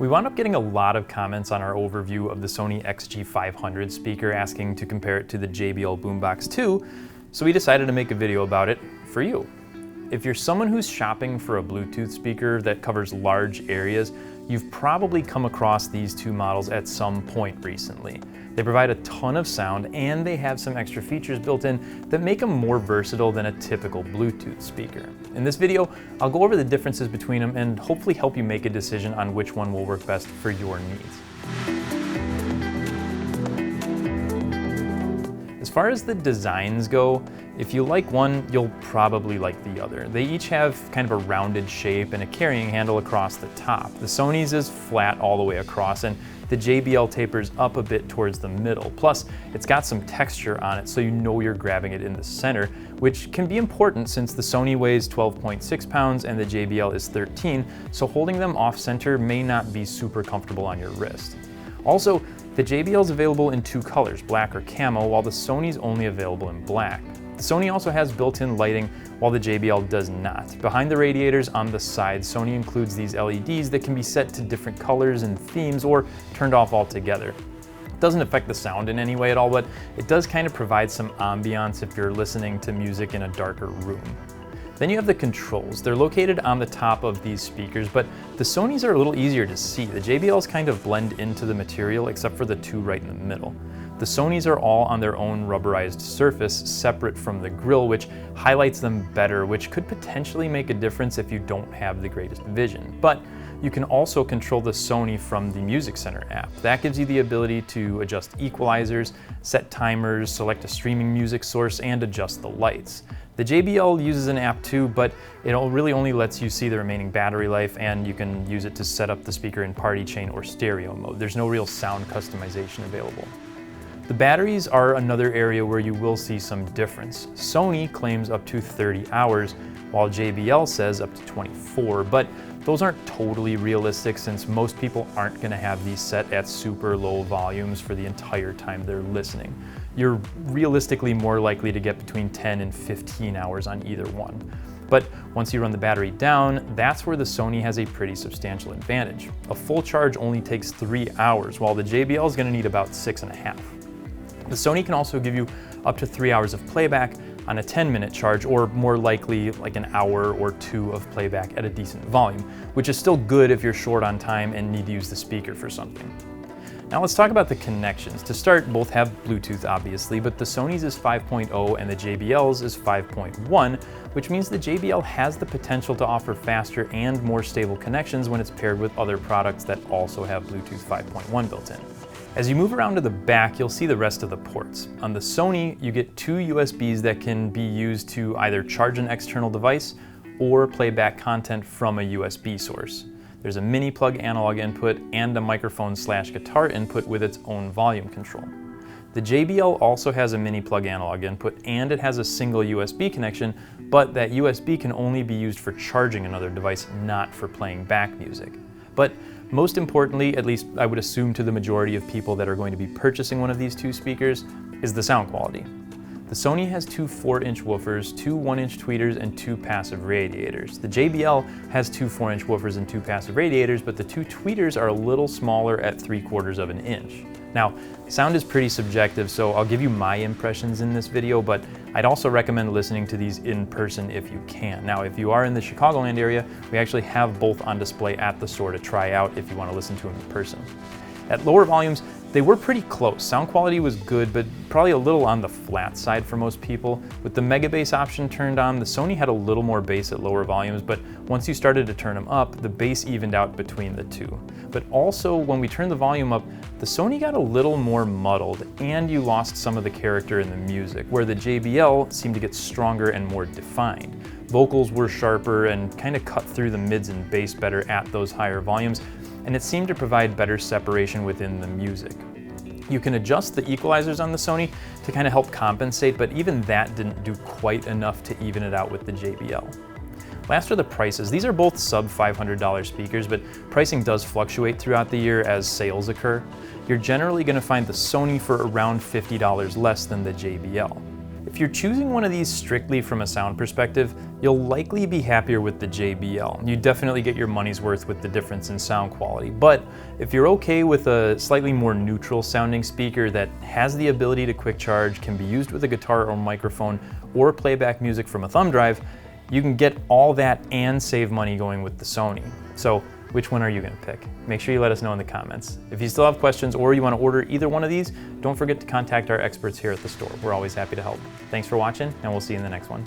We wound up getting a lot of comments on our overview of the Sony XG500 speaker asking to compare it to the JBL Boombox 2, so we decided to make a video about it for you. If you're someone who's shopping for a Bluetooth speaker that covers large areas, you've probably come across these two models at some point recently. They provide a ton of sound and they have some extra features built in that make them more versatile than a typical Bluetooth speaker. In this video, I'll go over the differences between them and hopefully help you make a decision on which one will work best for your needs. As far as the designs go, if you like one, you'll probably like the other. They each have kind of a rounded shape and a carrying handle across the top. The Sony's is flat all the way across, and the JBL tapers up a bit towards the middle. Plus, it's got some texture on it so you know you're grabbing it in the center, which can be important since the Sony weighs 12.6 pounds and the JBL is 13, so holding them off-center may not be super comfortable on your wrist. Also, the JBL is available in two colors, black or camo, while the Sony's only available in black. The Sony also has built-in lighting, while the JBL does not. Behind the radiators on the side, Sony includes these LEDs that can be set to different colors and themes or turned off altogether. It doesn't affect the sound in any way at all, but it does kind of provide some ambiance if you're listening to music in a darker room. Then you have the controls. They're located on the top of these speakers, but the Sony's are a little easier to see. The JBL's kind of blend into the material except for the two right in the middle. The Sony's are all on their own rubberized surface separate from the grill, which highlights them better, which could potentially make a difference if you don't have the greatest vision. But you can also control the Sony from the Music Center app. That gives you the ability to adjust equalizers, set timers, select a streaming music source, and adjust the lights. The JBL uses an app too, but it really only lets you see the remaining battery life, and you can use it to set up the speaker in party chain or stereo mode. There's no real sound customization available. The batteries are another area where you will see some difference. Sony claims up to 30 hours, while JBL says up to 24, but those aren't totally realistic since most people aren't going to have these set at super low volumes for the entire time they're listening. You're realistically more likely to get between 10 and 15 hours on either one. But once you run the battery down, that's where the Sony has a pretty substantial advantage. A full charge only takes 3 hours, while the JBL is going to need about 6.5. The Sony can also give you up to 3 hours of playback on a 10-minute charge, or more likely like an hour or two of playback at a decent volume, which is still good if you're short on time and need to use the speaker for something. Now let's talk about the connections. To start, both have Bluetooth obviously, but the Sony's is 5.0 and the JBL's is 5.1, which means the JBL has the potential to offer faster and more stable connections when it's paired with other products that also have Bluetooth 5.1 built in. As you move around to the back, you'll see the rest of the ports. On the Sony, you get two USBs that can be used to either charge an external device or play back content from a USB source. There's a mini plug analog input and a microphone/guitar input with its own volume control. The JBL also has a mini plug analog input and it has a single USB connection, but that USB can only be used for charging another device, not for playing back music. But most importantly, at least I would assume to the majority of people that are going to be purchasing one of these two speakers, is the sound quality. The Sony has two 4-inch woofers, two 1-inch tweeters, and two passive radiators. The JBL has two 4-inch woofers and two passive radiators, but the two tweeters are a little smaller at 3/4 of an inch. Now, sound is pretty subjective, so I'll give you my impressions in this video, but I'd also recommend listening to these in person if you can. Now, if you are in the Chicagoland area, we actually have both on display at the store to try out if you want to listen to them in person. At lower volumes, they were pretty close. Sound quality was good, but probably a little on the flat side for most people. With the mega bass option turned on, the Sony had a little more bass at lower volumes, but once you started to turn them up, the bass evened out between the two. But also, when we turned the volume up, the Sony got a little more muddled, and you lost some of the character in the music, where the JBL seemed to get stronger and more defined. Vocals were sharper and kind of cut through the mids and bass better at those higher volumes, and it seemed to provide better separation within the music. You can adjust the equalizers on the Sony to kind of help compensate, but even that didn't do quite enough to even it out with the JBL. Last are the prices. These are both sub $500 speakers, but pricing does fluctuate throughout the year as sales occur. You're generally going to find the Sony for around $50 less than the JBL. If you're choosing one of these strictly from a sound perspective, you'll likely be happier with the JBL. You definitely get your money's worth with the difference in sound quality. But if you're okay with a slightly more neutral sounding speaker that has the ability to quick charge, can be used with a guitar or microphone, or playback music from a thumb drive, you can get all that and save money going with the Sony. So which one are you gonna pick? Make sure you let us know in the comments. If you still have questions or you wanna order either one of these, don't forget to contact our experts here at the store. We're always happy to help. Thanks for watching, and we'll see you in the next one.